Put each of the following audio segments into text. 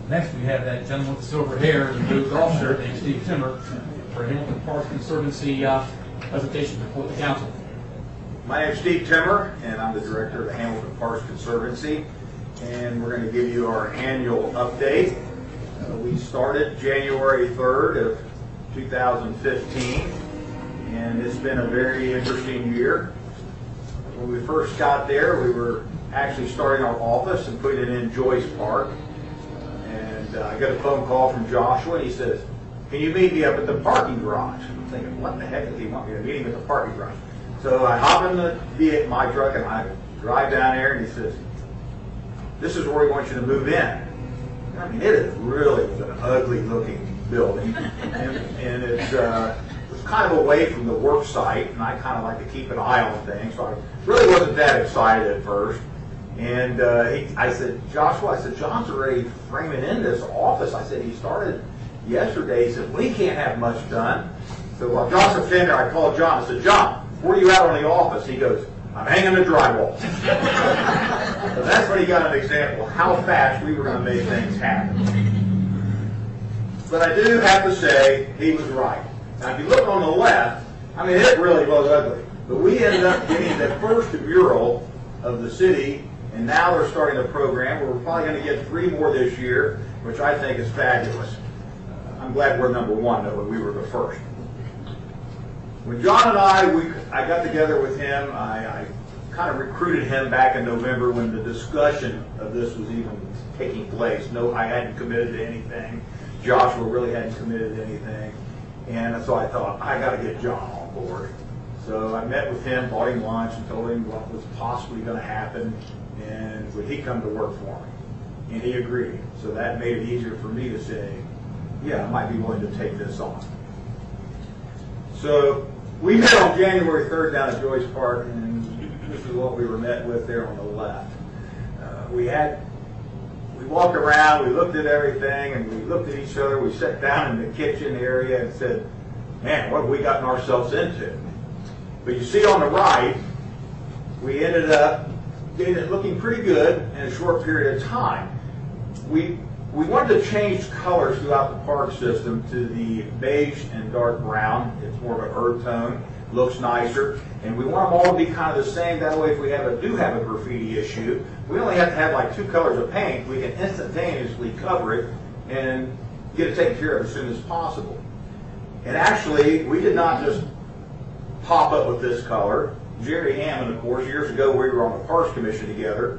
Next, we have that gentleman with the silver hair and the blue golf shirt named Steve Timmer for Hamilton Parks Conservancy presentation before the council. My name is Steve Timmer, and I'm the director of the Hamilton Parks Conservancy, and we're going to give you our annual update. We started January 3rd of 2015, and it's been a very interesting year. When we first got there, we were actually starting our office and putting it in Joyce Park. And I got a phone call from Joshua, and he says, "Can you meet me up at the parking garage?" I'm thinking, what the heck does he want me to meet him at the parking garage? So I hop in my truck and I drive down there, and he says, "This is where we want you to move in." I mean, it really was an ugly looking building, and it's kind of away from the work site, and I kind of like to keep an eye on things, so I really wasn't that excited at first. And I said, "Joshua," I said, "John's already framing in this office." I said, "He started yesterday." He said, "We can't have much done." So while John's in there, I called John. I said, "John, where are you at on the office?" He goes, "I'm hanging the drywall." So that's when he got an example of how fast we were going to make things happen. But I do have to say, he was right. Now, if you look on the left, I mean, it really was ugly. But we ended up getting the first mural of the city, and now they're starting the program. We're probably going to get 3 more this year, which I think is fabulous. I'm glad we're number 1, though, we were the first. When John and I got together with him, I kind of recruited him back in November when the discussion of this was even taking place. No, I hadn't committed to anything. Joshua really hadn't committed to anything. And so I thought, I got to get John on board. So I met with him, bought him lunch, and told him what was possibly going to happen, and would he come to work for me? And he agreed. So that made it easier for me to say, yeah, I might be willing to take this on. So we met on January 3rd down at Joyce Park, and this is what we were met with there on the left. We walked around, we looked at everything, and we looked at each other. We sat down in the kitchen area and said, "Man, what have we gotten ourselves into?" But you see on the right, we ended up getting it looking pretty good in a short period of time. We wanted to change colors throughout the park system to the beige and dark brown. It's more of an earth tone, looks nicer, and we want them all to be kind of the same. That way, if we do have a graffiti issue, we only have to have like 2 colors of paint. We can instantaneously cover it and get it taken care of as soon as possible. And actually, we did not just pop up with this color. Jerry Hammond, of course, years ago we were on the Parks Commission together,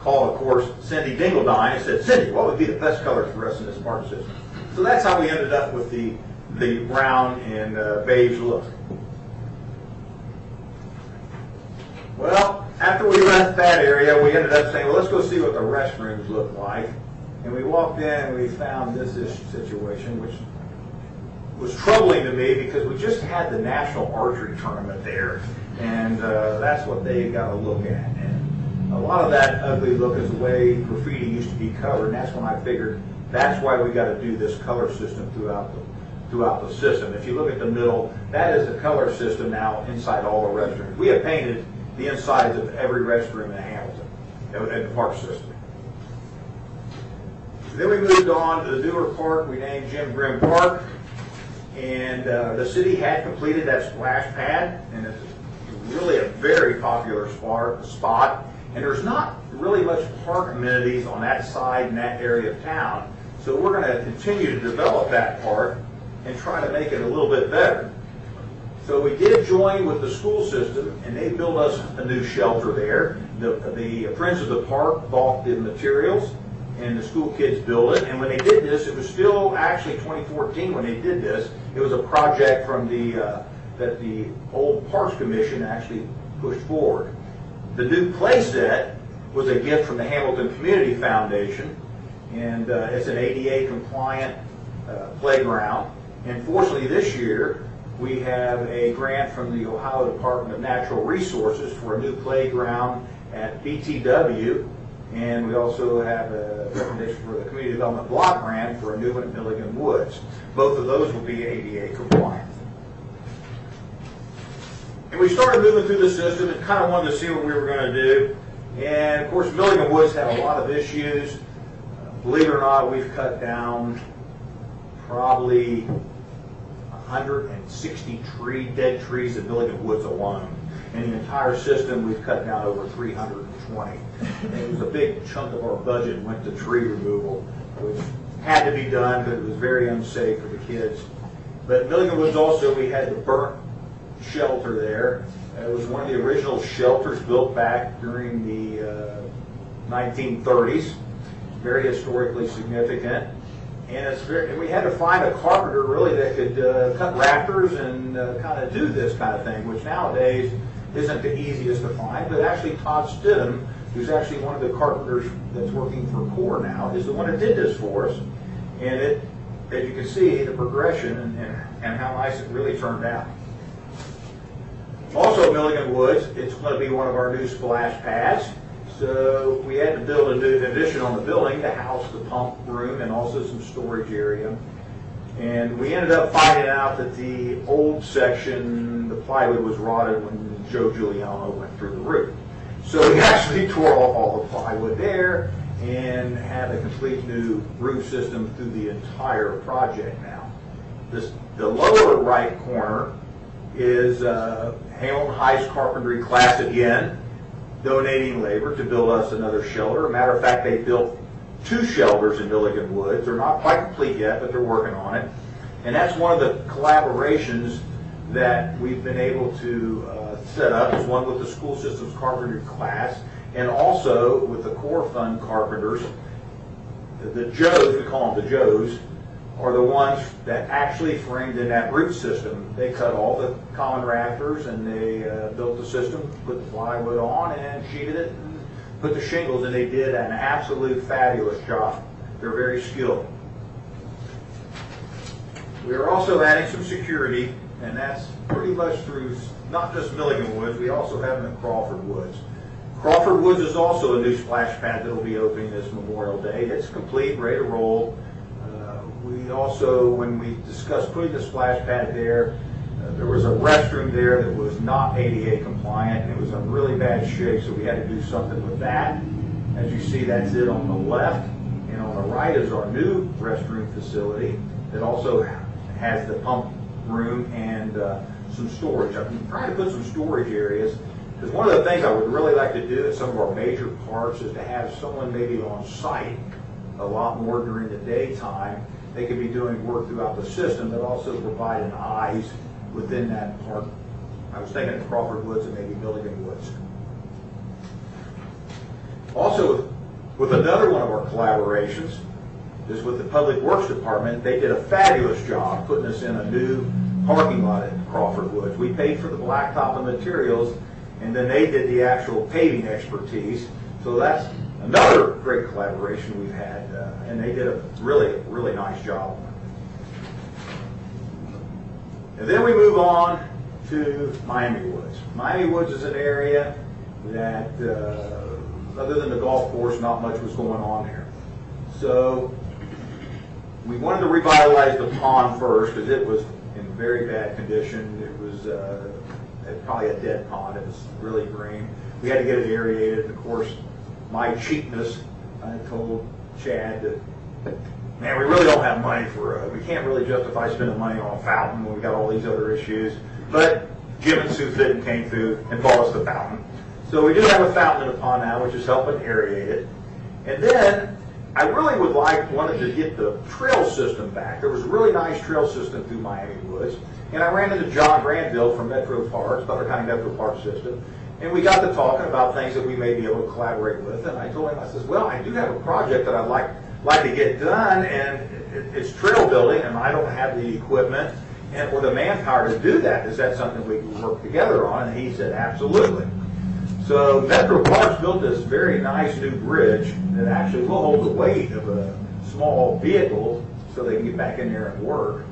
called, of course, Cindy Dingledine and said, "Cindy, what would be the best colors for us in this park system?" So that's how we ended up with the brown and beige look. Well, after we left that area, we ended up saying, well, let's go see what the restrooms look like. And we walked in and we found this situation, which was troubling to me because we just had the National Archery Tournament there. And that's what they got to look at. And a lot of that ugly look is the way graffiti used to be covered. And that's when I figured that's why we got to do this color system throughout the system. If you look at the middle, that is the color system now inside all the restrooms. We have painted the insides of every restroom in Hamilton, at the park system. Then we moved on to the newer park we named Jim Grimm Park, and the city had completed that splash pad, and it's really a very popular spot, and there's not really much park amenities on that side in that area of town, so we're going to continue to develop that park and try to make it a little bit better. So we did join with the school system, and they built us a new shelter there. The Friends of the Park bought the materials, and the school kids built it. And when they did this, it was still actually 2014 when they did this. It was a project from that the old Parks Commission actually pushed forward. The new play set was a gift from the Hamilton Community Foundation, and it's an ADA compliant playground. And fortunately this year, we have a grant from the Ohio Department of Natural Resources for a new playground at BTW, and we also have a recommendation for the Community Development Block Grant for a new one at Milligan Woods. Both of those will be ADA compliant. And we started moving through the system and kind of wanted to see what we were going to do. And of course, Milligan Woods had a lot of issues. believe it or not, we've cut down probably 160 dead trees in Milligan Woods alone. In the entire system, we've cut down over 320. And it was a big chunk of our budget went to tree removal, which had to be done, but it was very unsafe for the kids. But at Milligan Woods also, we had the burnt shelter there. It was one of the original shelters built back during the 1930s. Very historically significant. And we had to find a carpenter really that could cut rafters and kind of do this kind of thing, which nowadays isn't the easiest to find. But actually Todd Stidham, who's actually one of the carpenters that's working for Core now, is the one that did this for us. And it, as you can see, the progression and how nice it really turned out. Also, Milligan Woods, it's going to be one of our new splash pads. So we had to build a new addition on the building to house the pump room and also some storage area. And we ended up finding out that the old section, the plywood was rotted when Joe Giuliano went through the roof. So we actually tore off all the plywood there and have a complete new roof system through the entire project now. The lower right corner is Hamilton Heights Carpentry class again, donating labor to build us another shelter. Matter of fact, they built 2 shelters in Milligan Woods. They're not quite complete yet, but they're working on it. And that's one of the collaborations that we've been able to set up, is one with the school systems carpentry class, and also with the Core Fund carpenters. The Joes, we call them the Joes, are the ones that actually framed in that root system. They cut all the common rafters and they built the system, put the plywood on and sheeted it and put the shingles, and they did an absolute fabulous job. They're very skilled. We are also adding some security, and that's pretty much through not just Milligan Woods, we also have them at Crawford Woods. Crawford Woods is also a new splash pad that will be opening this Memorial Day. It's complete, ready to roll. We also, when we discussed putting the splash pad there, there was a restroom there that was not ADA compliant, and it was in really bad shape, so we had to do something with that. As you see, that's it on the left, and on the right is our new restroom facility that also has the pump room and some storage. I'm trying to put some storage areas, because one of the things I would really like to do at some of our major parks is to have someone maybe on site a lot more during the daytime. They could be doing work throughout the system, but also providing eyes within that park. I was thinking of Crawford Woods and maybe Milligan Woods. Also, with another one of our collaborations is with the Public Works Department. They did a fabulous job putting us in a new parking lot at Crawford Woods. We paid for the blacktop and materials, and then they did the actual paving expertise. So that's another great collaboration we've had, and they did a really, really nice job. And then we move on to Miami Woods. Miami Woods is an area that, other than the golf course, not much was going on there. So we wanted to revitalize the pond first, because it was in very bad condition. It was probably a dead pond. It was really green. We had to get it aerated. Of course, my cheapness, I told Chad that, man, we really don't have money for, we can't really justify spending money on a fountain when we got all these other issues. But Jim and Sue Fitton came through and bought us the fountain. So we do have a fountain in the pond now, which is helping aerate it. And then I really wanted to get the trail system back. There was a really nice trail system through Miami Woods. And I ran into John Granville from Metro Parks, Butler County Metro Park System. And we got to talking about things that we may be able to collaborate with. And I told him, I says, well, I do have a project that I'd like to get done, and it's trail building, and I don't have the equipment or the manpower to do that. Is that something we can work together on? And he said, absolutely. So Metro Parks built this very nice new bridge that actually will hold the weight of a small vehicle so they can get back in there and work.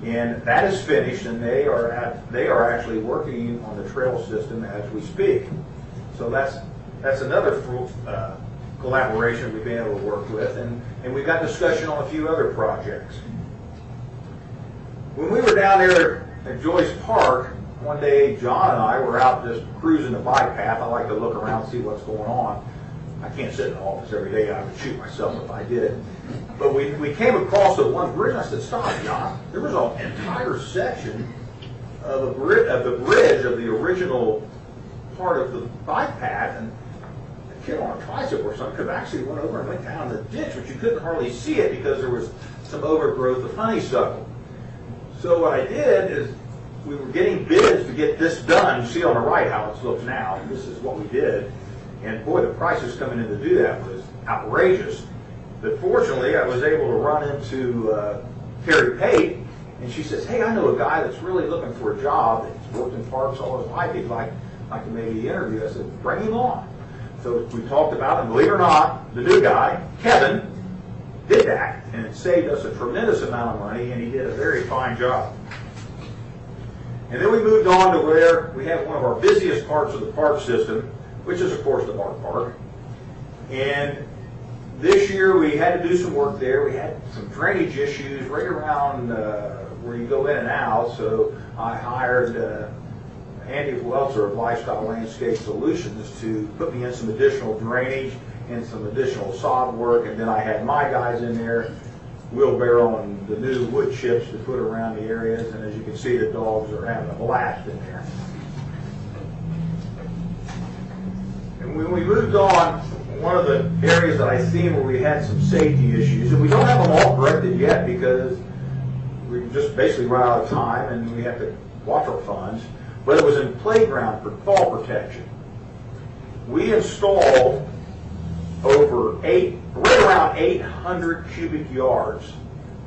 And that is finished, and they are actually working on the trail system as we speak. So that's another collaboration we've been able to work with, and we've got discussion on a few other projects. When we were down there at Joyce Park, one day John and I were out just cruising the bike path. I like to look around and see what's going on. I can't sit in the office every day. I would shoot myself if I did. But we came across the one bridge. I said, "Stop, John." There was an entire section of the bridge of the original part of the bike path, and a kid on a tricycle or something could have actually went over and went down the ditch, but you couldn't hardly see it because there was some overgrowth of honeysuckle. So what I did is we were getting bids to get this done. You see on the right how it looks now. This is what we did. And boy, the prices coming in to do that was outrageous. But fortunately, I was able to run into Carrie Pate, and she says, "Hey, I know a guy that's really looking for a job. That's worked in parks all his life. He'd like to maybe interview." I said, "Bring him on." So we talked about it. Believe it or not, the new guy, Kevin, did that, and it saved us a tremendous amount of money, and he did a very fine job. And then we moved on to where we have one of our busiest parts of the park system, which is, of course, the Bark Park. And this year we had to do some work there. We had some drainage issues right around where you go in and out, so I hired Andy Welzer of Lifestyle Landscape Solutions to put me in some additional drainage and some additional sod work, and then I had my guys in there wheelbarrowing the new wood chips to put around the areas, and as you can see, the dogs are having a blast in there. And when we moved on, one of the areas that I seen where we had some safety issues, and we don't have them all corrected yet because we just basically run out of time and we have to watch our funds, but it was in playground for fall protection. We installed right around 800 cubic yards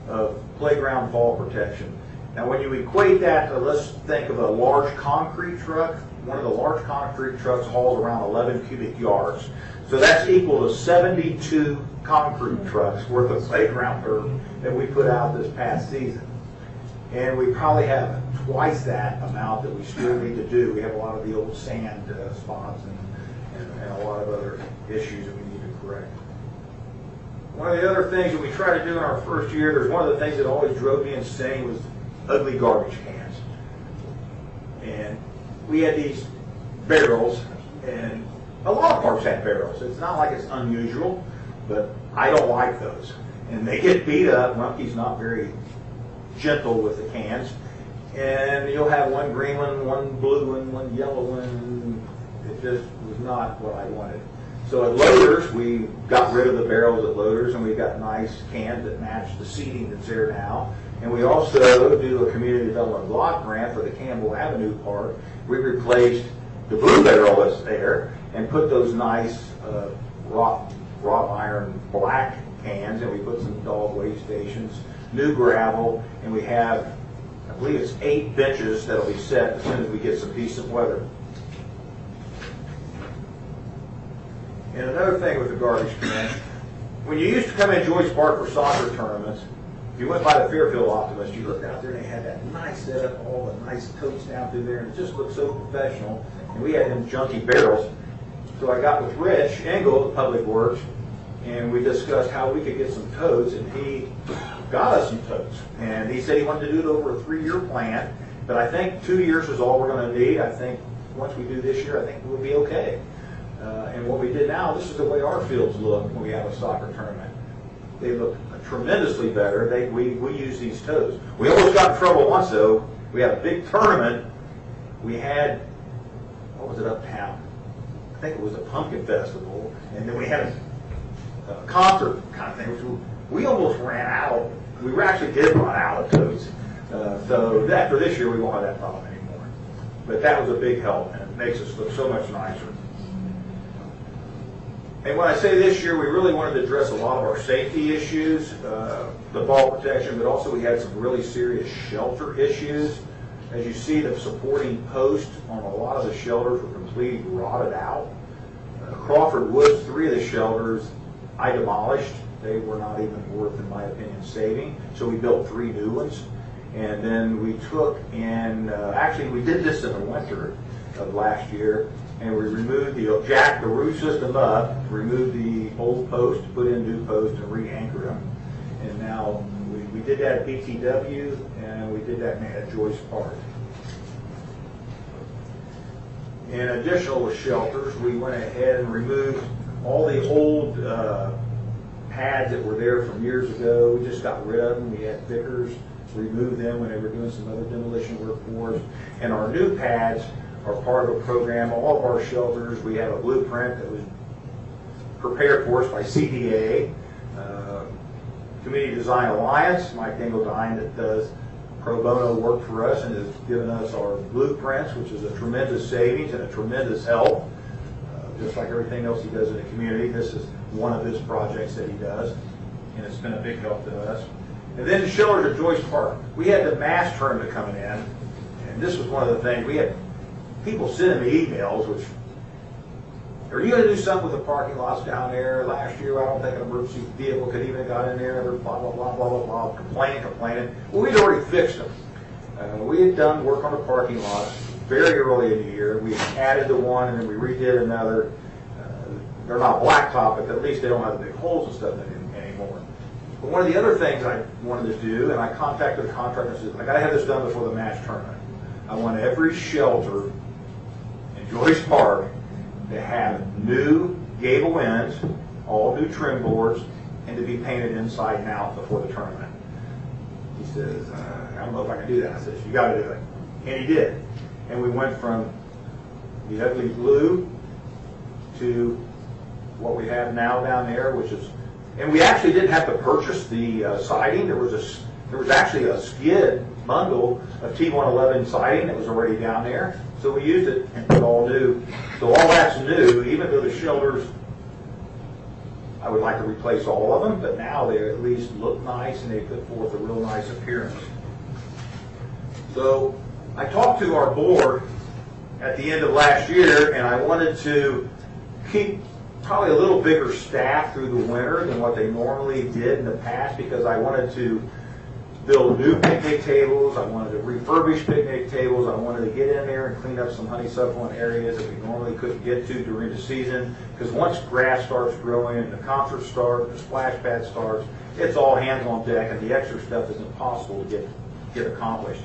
of playground fall protection. Now when you equate that to, let's think of a large concrete truck, one of the large concrete trucks hauls around 11 cubic yards. So that's equal to 72 concrete trucks worth of playground dirt that we put out this past season. And we probably have twice that amount that we still need to do. We have a lot of the old sand spots and a lot of other issues that we need to correct. One of the other things that we tried to do in our first year, there's one of the things that always drove me insane was ugly garbage cans. And we had these barrels, and a lot of parks have barrels. It's not like it's unusual, but I don't like those. And they get beat up. Rumpke's not very gentle with the cans. And you'll have one green one, one blue one, one yellow one, and it just was not what I wanted. So at Loaders, we got rid of the barrels at Loaders, and we got nice cans that match the seating that's there now. And we also do a community development block grant for the Campbell Avenue Park. We replaced the blue barrel that's there and put those nice wrought iron black cans, and we put some dog weigh stations, new gravel, and we have, I believe it's 8 benches that'll be set as soon as we get some decent weather. And another thing with the garbage can, when you used to come in Joyce Park for soccer tournaments, if you went by the Fairfield Optimist, you looked out there and they had that nice setup, all the nice totes down through there, and it just looked so professional. And we had them junky barrels. So I got with Rich Engel of Public Works, and we discussed how we could get some totes, and he got us some totes. And he said he wanted to do it over a 3-year plan, but I think 2 years is all we're going to need. I think once we do this year, I think we'll be okay. And what we did now, this is the way our fields look when we have a soccer tournament. They look tremendously better. We use these totes. We almost got in trouble once though. We had a big tournament. We had, what was it, uptown? I think it was a pumpkin festival. And then we had a concert kind of thing. Which we almost ran out. We actually did run out of totes. So after this year, we won't have that problem anymore. But that was a big help, and it makes us look so much nicer. And when I say this year, we really wanted to address a lot of our safety issues, the fall protection, but also we had some really serious shelter issues. As you see, the supporting posts on a lot of the shelters were completely rotted out. Crawford Woods, 3 of the shelters I demolished. They were not even worth, in my opinion, saving. So we built 3 new ones. And then we took and actually we did this in the winter of last year. And we removed jacked the roof system up, removed the old post, put in new posts, and re-anchored them. And now we did that at BTW, and we did that at Joyce Park. In additional with shelters, we went ahead and removed all the old pads that were there from years ago. We just got rid of them. We had Vickers remove them when they were doing some other demolition work for us. And our new pads are part of a program. All of our shelters, we have a blueprint that was prepared for us by CDA, Community Design Alliance, Mike Dingledine, that does pro bono work for us and has given us our blueprints, which is a tremendous savings and a tremendous help. Just like everything else he does in the community, this is one of his projects that he does, and it's been a big help to us. And then the shelters at Joyce Park. We had the mass tournament coming in, and this was one of the things. We had people sending me emails, which, are you going to do something with the parking lots down there? Last year, I don't think an emergency vehicle could even have got in there. Blah, blah, blah, blah, blah, blah, complaining. Well, we'd already fixed them. We had done work on the parking lots very early in the year. We added the one, and then we redid another. They're not blacktop, but at least they don't have the big holes and stuff anymore. But one of the other things I wanted to do, and I contacted the contractor and said, I got to have this done before the match tournament. I want every shelter in Joyce Park to have new gable ends, all new trim boards, and to be painted inside and out before the tournament. He says, I don't know if I can do that. I said, you got to do it. And he did. And we went from the ugly blue to what we have now down there, which is, and we actually didn't have to purchase the siding. There was actually a skid bundle of T111 siding that was already down there. So we used it and put all new. So all that's new, even though the shelters, I would like to replace all of them, but now they at least look nice and they put forth a real nice appearance. So I talked to our board at the end of last year, and I wanted to keep probably a little bigger staff through the winter than what they normally did in the past, because I wanted to build new picnic tables, I wanted to refurbish picnic tables, I wanted to get in there and clean up some honeysuckle areas that we normally couldn't get to during the season, because once grass starts growing and the concerts start, the splash pad starts, it's all hands on deck, and the extra stuff is impossible to get accomplished.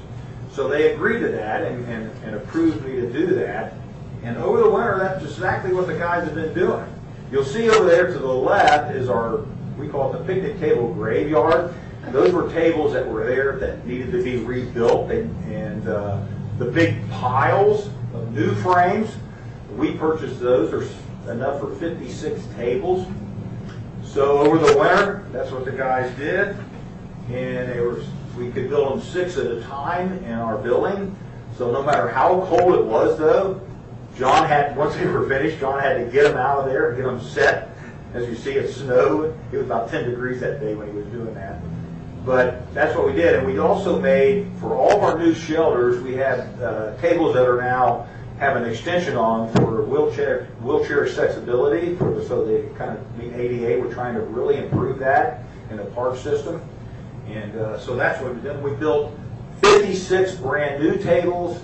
So they agreed to that and approved me to do that, and over the winter that's exactly what the guys have been doing. You'll see over there to the left is our, we call it the picnic table graveyard. And those were tables that were there that needed to be rebuilt. And the big piles of new frames, we purchased those. There's enough for 56 tables. So over the winter, that's what the guys did. And we could build them 6 at a time in our building. So no matter how cold it was, though, once they were finished, John had to get them out of there and get them set. As you see, it snowed. It was about 10 degrees that day when he was doing that. But that's what we did. And we also made, for all of our new shelters, we have tables that are now have an extension on for wheelchair accessibility, so they kind of meet ADA. We're trying to really improve that in the park system. And so that's what we did. We built 56 brand new tables,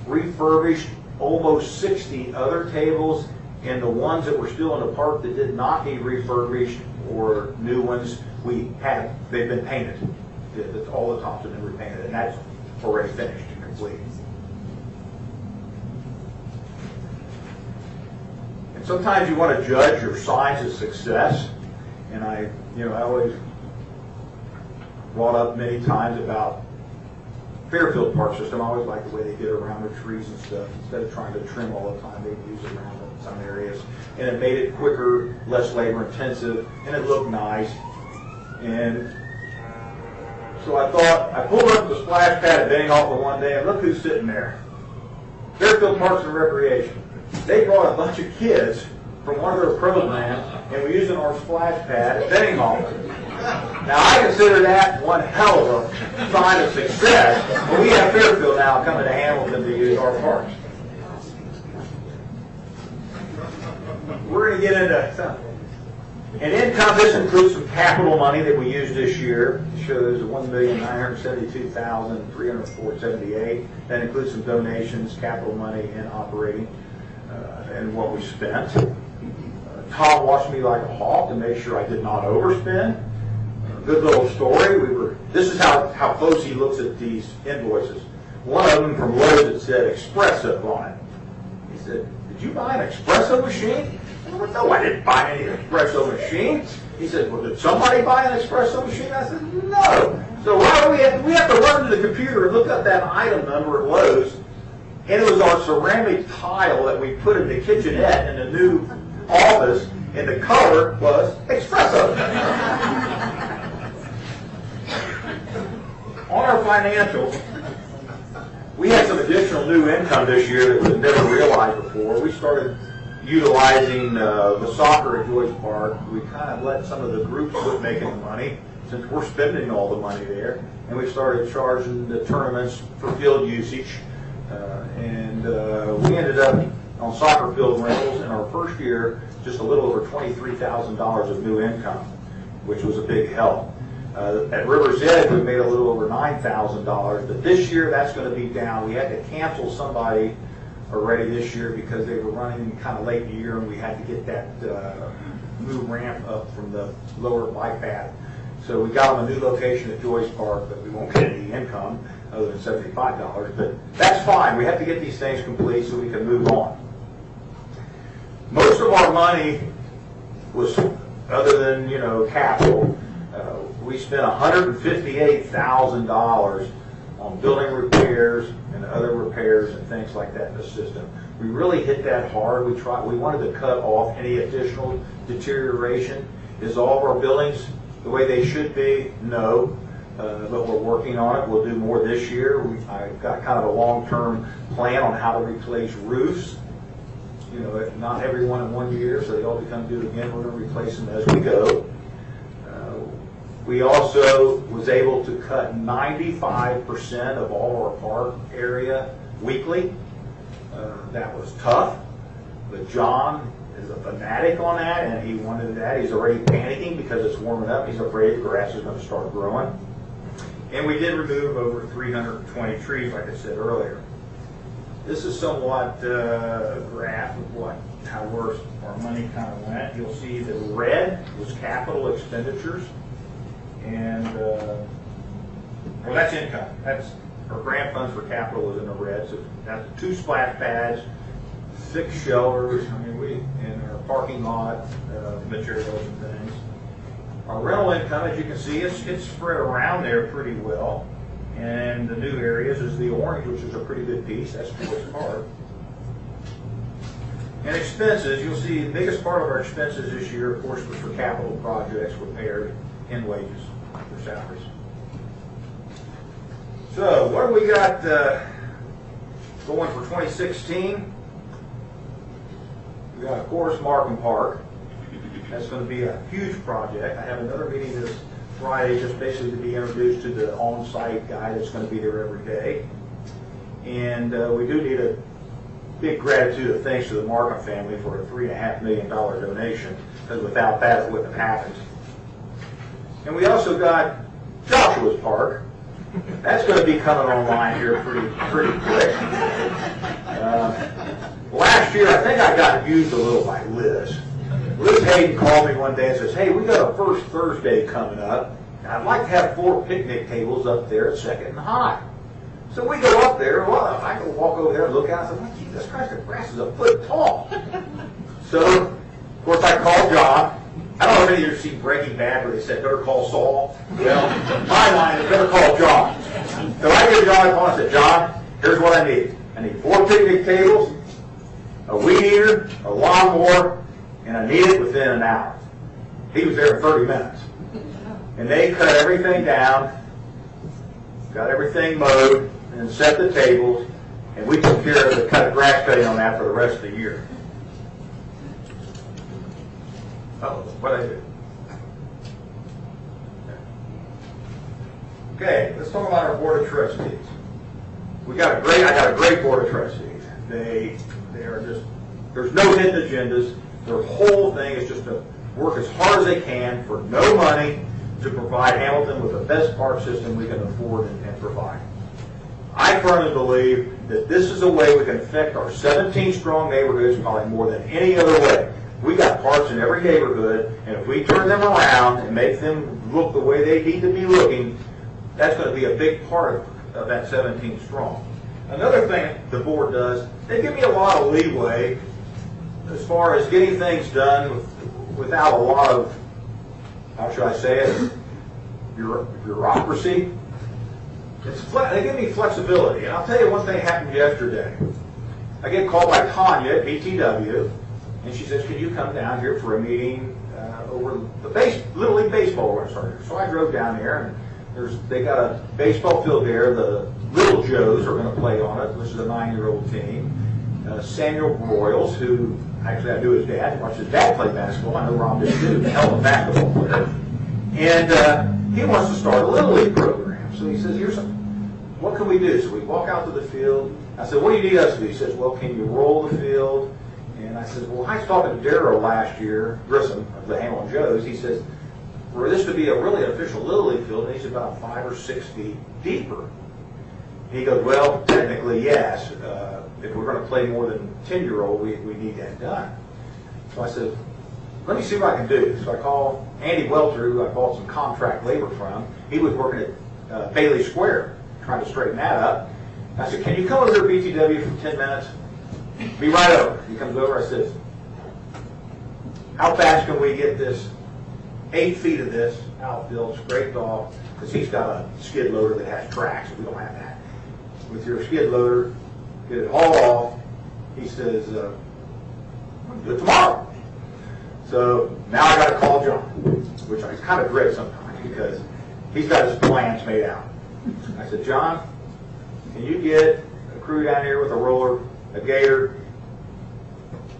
refurbished almost 60 other tables, and the ones that were still in the park that did not need refurbished or new ones, they've been painted. All the tops have been repainted, and that's already finished and complete. And sometimes you want to judge your signs of success, and I always brought up many times about Fairfield Park System. I always like the way they did around the trees and stuff. Instead of trying to trim all the time, they'd use around them in some areas. And it made it quicker, less labor intensive, and it looked nice. And so I thought, I pulled up the splash pad at Benninghoff one day, and look who's sitting there. Fairfield Parks and Recreation. They brought a bunch of kids from one of their programs, and we used our splash pad at Benninghoff. Now, I consider that one hell of a sign of success, but we have Fairfield now coming to Hamilton to use our parks. We're going to get into something. And income, this includes some capital money that we used this year. It shows $1,972,304.78. That includes some donations, capital money, and operating, and what we spent. Tom watched me like a hawk to make sure I did not overspend. Good little story. This is how close he looks at these invoices. One of them from Lowe's that said espresso on it. He said, "Did you buy an espresso machine?" Well, no, I didn't buy any espresso machine. He said, well, did somebody buy an espresso machine? I said, no. So why do we have to run to the computer and look up that item number at Lowe's, and it was our ceramic tile that we put in the kitchenette in the new office, and the color was espresso. On our financials, we had some additional new income this year that was never realized before. We started utilizing the soccer at Joyce Park. We kind of let some of the groups quit making the money since we're spending all the money there, and we started charging the tournaments for field usage. We ended up on soccer field rentals in our first year just a little over $23,000 of new income, which was a big help. At River's Edge, we made a little over $9,000, but this year that's going to be down. We had to cancel somebody already this year because they were running kind of late in the year, and we had to get that new ramp up from the lower bike path. So we got them a new location at Joyce Park, but we won't get any income other than $75, but that's fine. We have to get these things complete so we can move on. Most of our money was, other than, capital, we spent $158,000 on building repairs and other repairs and things like that in the system. We really hit that hard. We wanted to cut off any additional deterioration. Is all of our buildings the way they should be? No. But we're working on it. We'll do more this year. I've got kind of a long-term plan on how to replace roofs. Not every one in 1 year, so they all become due again. We're going to replace them as we go. We also was able to cut 95% of all our park area weekly. That was tough, but John is a fanatic on that, and he wanted that. He's already panicking because it's warming up. He's afraid the grass is going to start growing. And we did remove over 320 trees, like I said earlier. This is somewhat a graph of how our money kind of went. You'll see the red was capital expenditures, and well, that's income. That's our grant funds for capital is in the red. So that's 2 splash pads, 6 shelters. In our parking lot materials and things. Our rental income, as you can see, it's spread around there pretty well. And the new areas is the orange, which is a pretty good piece. That's Joyce Park. And expenses, you'll see the biggest part of our expenses this year, of course, was for capital projects, repairs, and wages for salaries. So what do we got going for 2016? We got, of course, Markham Park. That's going to be a huge project. I have another meeting this Friday just basically to be introduced to the on-site guy that's going to be there every day. And we do need a big gratitude of thanks to the Markham family for a $3.5 million donation, because without that it wouldn't have happened. And we also got Joshua's Park. That's going to be coming online here pretty quick. Last year, I think I got used a little by Liz. Liz Hayden called me one day and says, hey, we got a First Thursday coming up, and I'd like to have 4 picnic tables up there at 2nd and High. So we go up there. Well, I go walk over there and look out and say, well, Jesus Christ, the grass is a foot tall. So, of course, I called John. I don't know if any of you have seen Breaking Bad where they said, better call Saul. Well, my line is better call John. So I give John a call and I said, John, here's what I need. I need 4 picnic tables, a weed eater, a lawnmower, and I need it within an hour. He was there in 30 minutes. And they cut everything down, got everything mowed, and set the tables, and we took care of the grass cutting on that for the rest of the year. Oh, what did I do? Okay, let's talk about our board of trustees. I got a great board of trustees. They are just, there's no hidden agendas. Their whole thing is just to work as hard as they can for no money to provide Hamilton with the best park system we can afford and provide. I firmly believe that this is a way we can affect our 17 strong neighborhoods probably more than any other way. We got parks in every neighborhood, and if we turn them around and make them look the way they need to be looking, that's going to be a big part of that 17 strong. Another thing the board does, they give me a lot of leeway as far as getting things done without a lot of, how should I say it, bureaucracy. They give me flexibility. And I'll tell you one thing happened yesterday. I get called by Tanya at BTW, and she says, can you come down here for a meeting over the Little League Baseball we're starting. So I drove down there, and they got a baseball field there. The Little Joes are going to play on it, which is a 9-year-old team. Samuel Broyles, who actually I knew his dad, watched his dad play basketball. I know Rob did too, a hell of a basketball player. And he wants to start a Little League program. So he says, what can we do? So we walk out to the field. I said, what do you need us to do? He says, well, can you roll the field? And I said, well, I was talking to Darryl last year, Grissom of the Hamilton Joes. He says, for this to be a really official Little League field, it needs about 5 or 6 feet deeper. And he goes, well, technically, yes. If we're going to play more than 10-year-old, we need that done. So I said, let me see what I can do. So I called Andy Welter, who I bought some contract labor from. He was working at Bailey Square, trying to straighten that up. I said, can you come over to BTW for 10 minutes? Be right over. He comes over. I said, how fast can we get this 8 feet of this outfield scraped off? Because he's got a skid loader that has tracks. We don't have that. With your skid loader, get it hauled off. He says, we'll do it tomorrow. So now I got to call John, which I kind of dread sometimes because he's got his plans made out. I said, John, can you get a crew down here with a roller, a gator,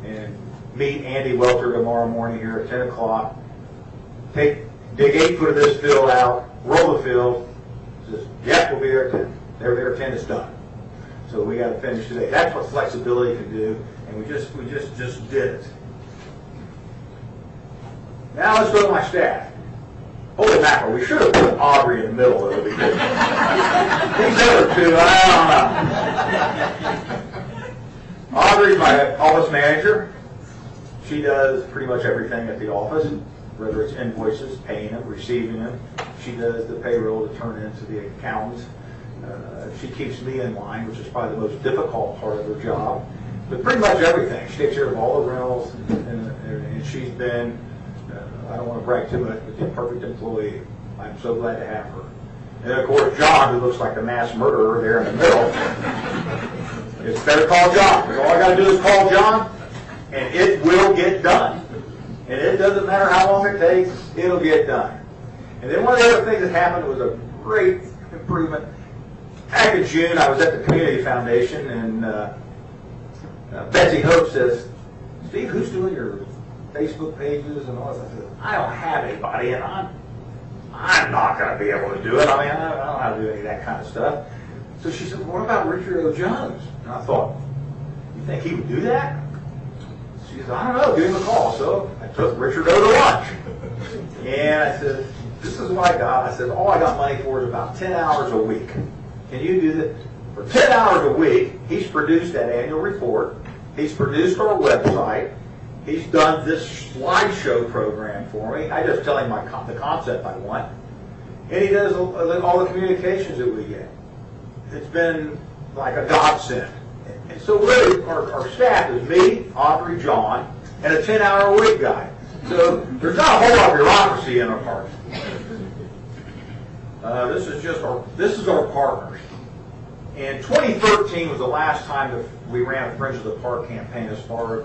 and meet Andy Welter tomorrow morning here at 10 o'clock. Dig 8 foot of this field out, roll the field. Says, yep, we'll be there at 10. They're there at 10, it's done. So we got to finish today. That's what flexibility can do, and we just did it. Now let's go to my staff. Holy mackerel, we should have put Audrey in the middle of it because these other two, I don't know. Audrey's my office manager. She does pretty much everything at the office, whether it's invoices, paying them, receiving them. She does the payroll to turn into the accountants. She keeps me in line, which is probably the most difficult part of her job. But pretty much everything. She takes care of all the rentals, and she's been, I don't want to brag too much, but the perfect employee. I'm so glad to have her. And of course, John, who looks like a mass murderer there in the middle. It's better call John, because all I got to do is call John, and it will get done. And it doesn't matter how long it takes, it'll get done. And then one of the other things that happened was a great improvement. Back in June, I was at the Community Foundation, and Betsy Hope says, Steve, who's doing your Facebook pages and all that? I said, I don't have anybody, and I'm not going to be able to do it. I mean, I don't know how to do any of that kind of stuff. So she said, what about Richard O. Jones? And I thought, you think he would do that? She said, I don't know, give him a call. So I took Richard O. to lunch. And I said, this is what I got. I said, all I got money for is about 10 hours a week. Can you do that? For 10 hours a week, he's produced that annual report. He's produced our website. He's done this slideshow program for me. I just tell him the concept I want. And he does all the communications that we get. It's been like a godsend. And so really, our staff is me, Audrey, John, and a 10-hour-a-week guy. So there's not a whole lot of bureaucracy in our parks. This is our partners. And 2013 was the last time that we ran a Friends of the Park campaign as part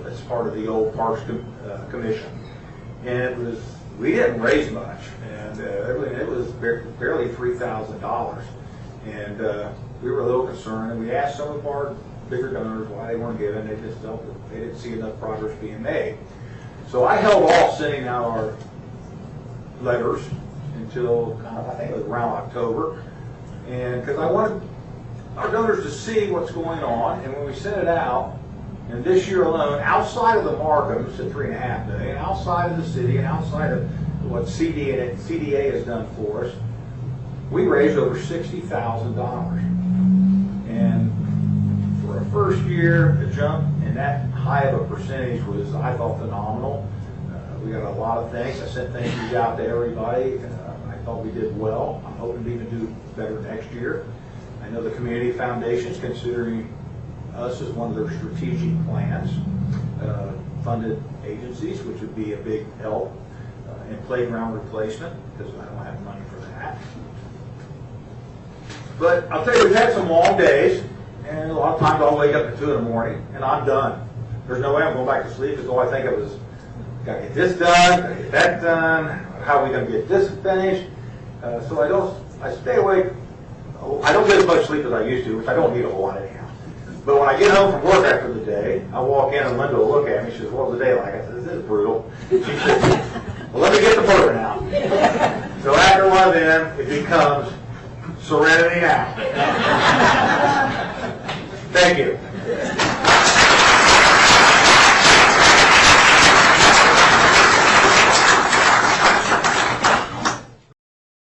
of the old Parks Commission. And we didn't raise much, and it was barely $3,000. And we were a little concerned, and we asked some of our bigger donors why they weren't giving. They just felt that they didn't see enough progress being made. So I held off sending out our letters until I think it was around October, and because I wanted our donors to see what's going on. And when we sent it out, and this year alone, outside of the Markhams at $3.5 million, outside of the city, and outside of what CDA has done for us, we raised over $60,000. And for a first year, the jump in that high of a percentage was, I thought, phenomenal. We got a lot of thanks. I sent thank yous out to everybody. I thought we did well. I'm hoping to even do better next year. I know the Community Foundation is considering us as one of their strategic plans. funded agencies, which would be a big help in playground replacement, because I don't have money for that. But I'll tell you, we've had some long days, and a lot of times I'll wake up at 2 in the morning, and I'm done. There's no way I'm going back to sleep, because all I think of is, gotta get this done, gotta get that done, how are we gonna get this finished? So I stay awake. I don't get as much sleep as I used to, which I don't need a whole lot anyhow. But when I get home from work after the day, I walk in and Linda will look at me. She says, "What was the day like?" I said, "This is brutal." She says, "Well, let me get the burger now." So after one of them, it becomes serenity now.